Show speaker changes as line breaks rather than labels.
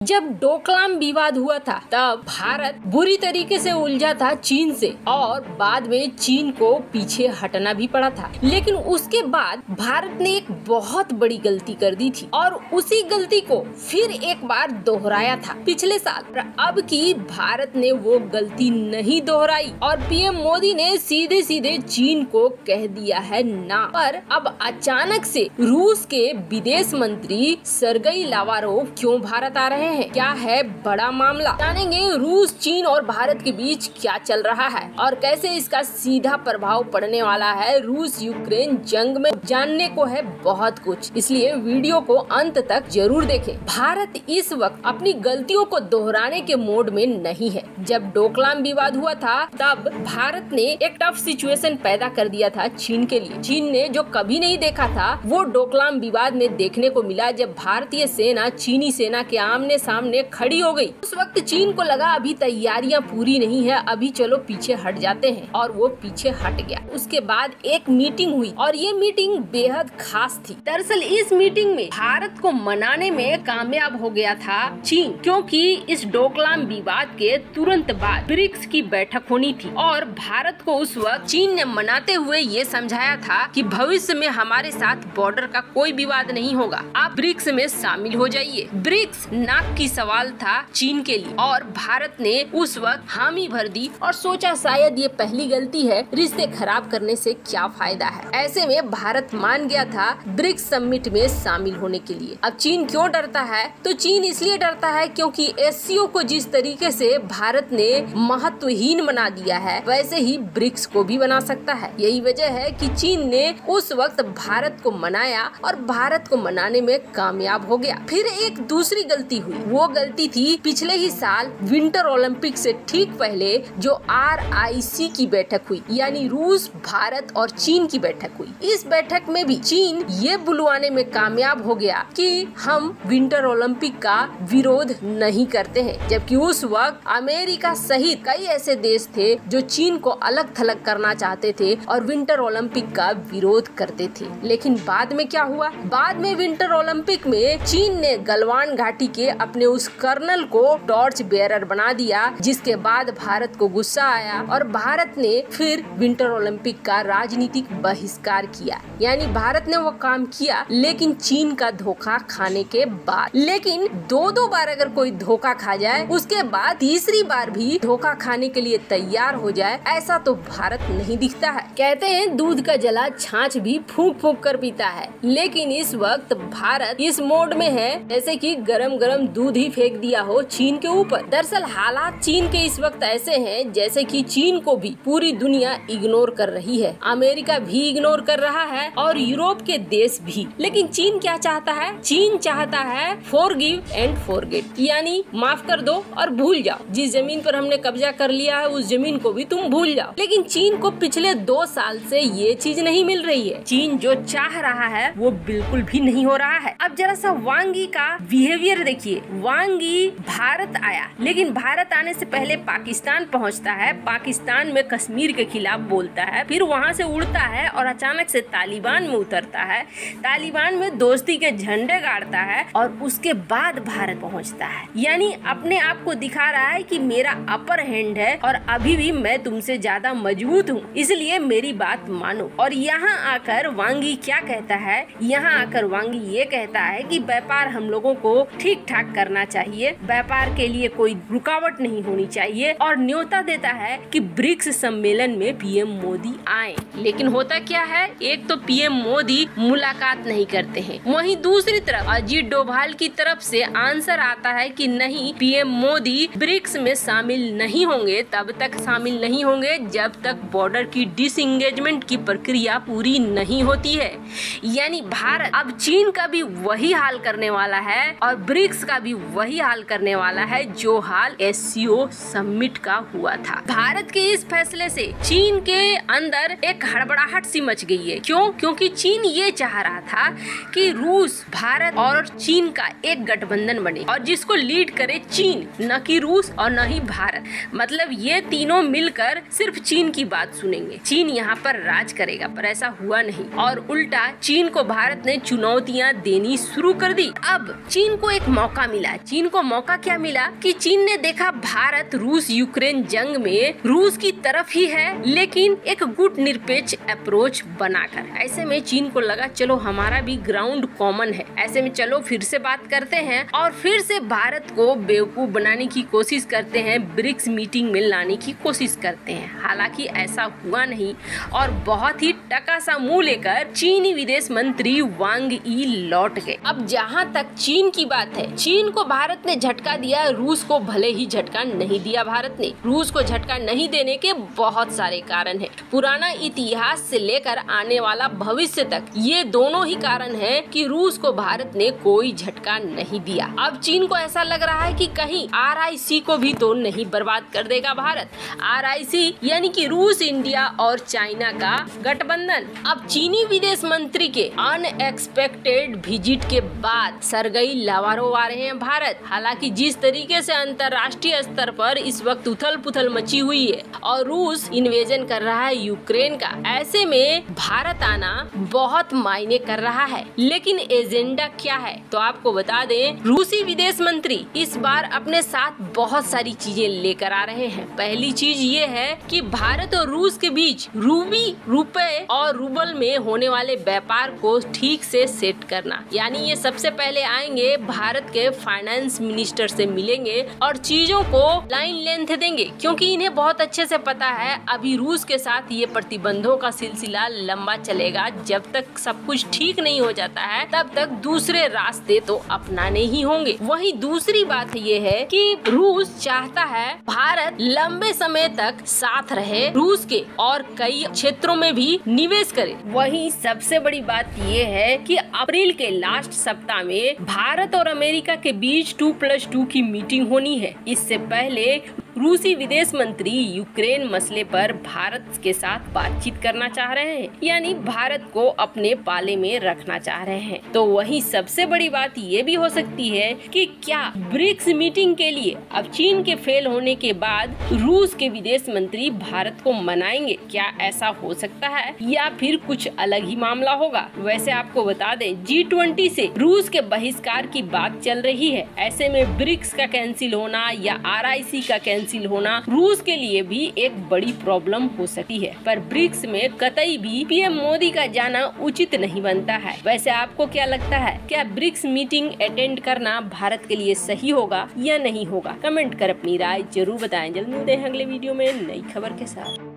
जब डोकलाम विवाद हुआ था तब भारत बुरी तरीके से उलझा था चीन से और बाद में चीन को पीछे हटना भी पड़ा था। लेकिन उसके बाद भारत ने एक बहुत बड़ी गलती कर दी थी और उसी गलती को फिर एक बार दोहराया था पिछले साल। अब की भारत ने वो गलती नहीं दोहराई और पीएम मोदी ने सीधे सीधे चीन को कह दिया है ना। पर अब अचानक से रूस के विदेश मंत्री सरगई लावारोव क्यों भारत आ रहे हैं? क्या है बड़ा मामला? जानेंगे रूस, चीन और भारत के बीच क्या चल रहा है और कैसे इसका सीधा प्रभाव पड़ने वाला है रूस यूक्रेन जंग में। जानने को है बहुत कुछ, इसलिए वीडियो को अंत तक जरूर देखें। भारत इस वक्त अपनी गलतियों को दोहराने के मोड में नहीं है। जब डोकलाम विवाद हुआ था तब भारत ने एक टफ सिचुएशन पैदा कर दिया था चीन के लिए। चीन ने जो कभी नहीं देखा था वो डोकलाम विवाद में देखने को मिला, जब भारतीय सेना चीनी सेना के आमने सामने खड़ी हो गई। उस वक्त चीन को लगा अभी तैयारियां पूरी नहीं है, अभी चलो पीछे हट जाते हैं, और वो पीछे हट गया। उसके बाद एक मीटिंग हुई और ये मीटिंग बेहद खास थी। दरअसल इस मीटिंग में भारत को मनाने में कामयाब हो गया था चीन, क्योंकि इस डोकलाम विवाद के तुरंत बाद ब्रिक्स की बैठक होनी थी और भारत को उस वक्त चीन ने मनाते हुए ये समझाया था कि भविष्य में हमारे साथ बॉर्डर का कोई विवाद नहीं होगा, आप ब्रिक्स में शामिल हो जाइए। ब्रिक्स नाक की सवाल था चीन के लिए और भारत ने उस वक्त हामी भर दी और सोचा शायद ये पहली गलती है, रिश्ते खराब करने से क्या फायदा है। ऐसे में भारत मान गया था ब्रिक्स समिट में शामिल होने के लिए। अब चीन क्यों डरता है? तो चीन इसलिए डरता है क्योंकि एससीओ को जिस तरीके से भारत ने महत्वहीन बना दिया है वैसे ही ब्रिक्स को भी बना सकता है। यही वजह है कि चीन ने उस वक्त भारत को मनाया और भारत को मनाने में कामयाब हो गया। फिर एक दूसरी गलती हुई, वो गलती थी पिछले ही साल विंटर ओलंपिक से ठीक पहले जो RIC की बैठक हुई, यानी रूस, भारत और चीन की बैठक हुई। इस बैठक में भी चीन ये बुलवाने में कामयाब हो गया कि हम विंटर ओलंपिक का विरोध नहीं करते हैं, जबकि उस वक्त अमेरिका सहित कई ऐसे देश थे जो चीन को अलग थलग करना चाहते थे और विंटर ओलंपिक का विरोध करते थे। लेकिन बाद में क्या हुआ? बाद में विंटर ओलंपिक में चीन ने गलवान घाटी के अपने उस कर्नल को टॉर्च बेयरर बना दिया, जिसके बाद भारत को गुस्सा आया और भारत ने फिर विंटर ओलंपिक का राजनीतिक बहिष्कार किया। यानी भारत ने वो काम किया लेकिन चीन का धोखा खाने के बाद। लेकिन दो बार अगर कोई धोखा खा जाए उसके बाद तीसरी बार भी धोखा खाने के लिए तैयार हो जाए, ऐसा तो भारत नहीं दिखता है। कहते हैं दूध का जला छाछ भी फूंक फूंक कर पीता है, लेकिन इस वक्त भारत इस मोड में है जैसे कि गरम गरम दूध ही फेंक दिया हो चीन के ऊपर। दरअसल हालात चीन के इस वक्त ऐसे हैं जैसे कि चीन को भी पूरी दुनिया इग्नोर कर रही है, अमेरिका भी इग्नोर कर रहा है और यूरोप के देश भी। लेकिन चीन क्या चाहता है? चीन चाहता है फॉरगिव एंड फॉरगेट, यानी माफ कर दो और भूल जाओ। जिस जमीन पर हमने कब्जा कर लिया है उस जमीन को भी तुम भूल जाओ। लेकिन चीन को पिछले 2 साल से ये चीज नहीं मिल रही है। चीन जो चाह रहा है वो बिल्कुल भी नहीं हो रहा है। अब जरा सा वांग यी का बिहेवियर देखिए। वांग यी भारत आया, लेकिन भारत आने से पहले पाकिस्तान पहुंचता है, पाकिस्तान में कश्मीर के खिलाफ बोलता है, फिर वहां से उड़ता है और अचानक से तालिबान में उतरता है, तालिबान में दोस्ती के झंडे गाड़ता है और उसके बाद भारत पहुंचता है। यानी अपने आप को दिखा रहा है कि मेरा अपर हैंड है और अभी भी मैं तुमसे ज्यादा मजबूत हूँ, इसलिए मेरी बात मानो। और यहाँ आकर वांग यी क्या कहता है? यहाँ आकर वांग यी ये कहता है कि व्यापार हम लोगों को ठीक ठाक करना चाहिए, व्यापार के लिए कोई रुकावट नहीं होनी चाहिए और न्योता देता है कि ब्रिक्स सम्मेलन में पीएम मोदी आए। लेकिन होता क्या है, एक तो पीएम मोदी मुलाकात नहीं करते हैं, वहीं दूसरी तरफ अजीत डोभाल की तरफ से आंसर आता है कि नहीं, पीएम मोदी ब्रिक्स में शामिल नहीं होंगे, तब तक शामिल नहीं होंगे जब तक बॉर्डर की डिसएंगेजमेंट की प्रक्रिया पूरी नहीं होती है। यानी भारत अब चीन का भी वही हाल करने वाला है और ब्रिक्स का भी वही हाल करने वाला है जो हाल एससीओ समिट का हुआ था। भारत के इस फैसले से चीन के अंदर एक हड़बड़ाहट सी मच गई है। क्यों? क्योंकि चीन ये चाह रहा था कि रूस, भारत और चीन का एक गठबंधन बने और जिसको लीड करे चीन, न कि रूस और न ही भारत। मतलब ये तीनों मिलकर सिर्फ चीन की बात सुनेंगे, चीन यहाँ पर राज करेगा, पर ऐसा हुआ नहीं और उल्टा चीन को भारत ने चुनौतियाँ देनी शुरू कर दी। अब चीन को एक मौका मिला? चीन को मौका क्या मिला कि चीन ने देखा भारत रूस यूक्रेन जंग में रूस की तरफ ही है, लेकिन एक गुट निरपेक्ष अप्रोच बनाकर। ऐसे में चीन को लगा चलो हमारा भी ग्राउंड कॉमन है, ऐसे में चलो फिर से बात करते हैं और फिर से भारत को बेवकूफ बनाने की कोशिश करते हैं, ब्रिक्स मीटिंग में लाने की कोशिश करते हैं। हालांकि ऐसा हुआ नहीं और बहुत ही टका सा मुंह लेकर चीनी विदेश मंत्री वांग यी लौट गए। अब जहां तक चीन की बात है, चीन को भारत ने झटका दिया, रूस को भले ही झटका नहीं दिया। भारत ने रूस को झटका नहीं देने के बहुत सारे कारण हैं। पुराना इतिहास से लेकर आने वाला भविष्य तक ये दोनों ही कारण हैं कि रूस को भारत ने कोई झटका नहीं दिया। अब चीन को ऐसा लग रहा है कि कहीं RIC को भी तो नहीं बर्बाद कर देगा भारत। RIC यानी कि रूस, इंडिया और चाइना का गठबंधन। अब चीनी विदेश मंत्री के अनएक्सपेक्टेड विजिट के बाद सरगई लावारोव आ रहे हैं भारत। हालांकि जिस तरीके से अंतर्राष्ट्रीय स्तर पर इस वक्त उथल पुथल मची हुई है और रूस इन्वेजन कर रहा है यूक्रेन का, ऐसे में भारत आना बहुत मायने कर रहा है। लेकिन एजेंडा क्या है तो आपको बता दें, रूसी विदेश मंत्री इस बार अपने साथ बहुत सारी चीजें लेकर आ रहे हैं। पहली चीज ये है कि भारत और रूस के बीच रूबी, रुपए और रूबल में होने वाले व्यापार को ठीक से सेट करना। यानी ये सबसे पहले आएंगे, भारत के फाइनेंस मिनिस्टर से मिलेंगे और चीजों को लाइन लेंथ देंगे, क्योंकि इन्हें बहुत अच्छे से पता है अभी रूस के साथ ये प्रतिबंधों का सिलसिला लंबा चलेगा। जब तक सब कुछ ठीक नहीं हो जाता है तब तक दूसरे रास्ते तो अपनाने ही होंगे। वहीं दूसरी बात ये है कि रूस चाहता है भारत लंबे समय तक साथ रहे रूस के और कई क्षेत्रों में भी निवेश करे। वहीं सबसे बड़ी बात ये है कि अप्रैल के लास्ट सप्ताह में भारत और अमेरिका के बीच 2+2 की मीटिंग होनी है। इससे पहले रूसी विदेश मंत्री यूक्रेन मसले पर भारत के साथ बातचीत करना चाह रहे हैं, यानी भारत को अपने पाले में रखना चाह रहे हैं। तो वही सबसे बड़ी बात ये भी हो सकती है कि क्या ब्रिक्स मीटिंग के लिए अब चीन के फेल होने के बाद रूस के विदेश मंत्री भारत को मनाएंगे? क्या ऐसा हो सकता है या फिर कुछ अलग ही मामला होगा? वैसे आपको बता दें, G20 से रूस के बहिष्कार की बात चल रही है। ऐसे में ब्रिक्स का कैंसिल होना या RIC का कैंसिल होना रूस के लिए भी एक बड़ी प्रॉब्लम हो सकती है। पर ब्रिक्स में कतई भी PM मोदी का जाना उचित नहीं बनता है। वैसे आपको क्या लगता है, क्या ब्रिक्स मीटिंग अटेंड करना भारत के लिए सही होगा या नहीं होगा? कमेंट कर अपनी राय जरूर बताएं। जल्द मिलते हैं अगले वीडियो में नई खबर के साथ।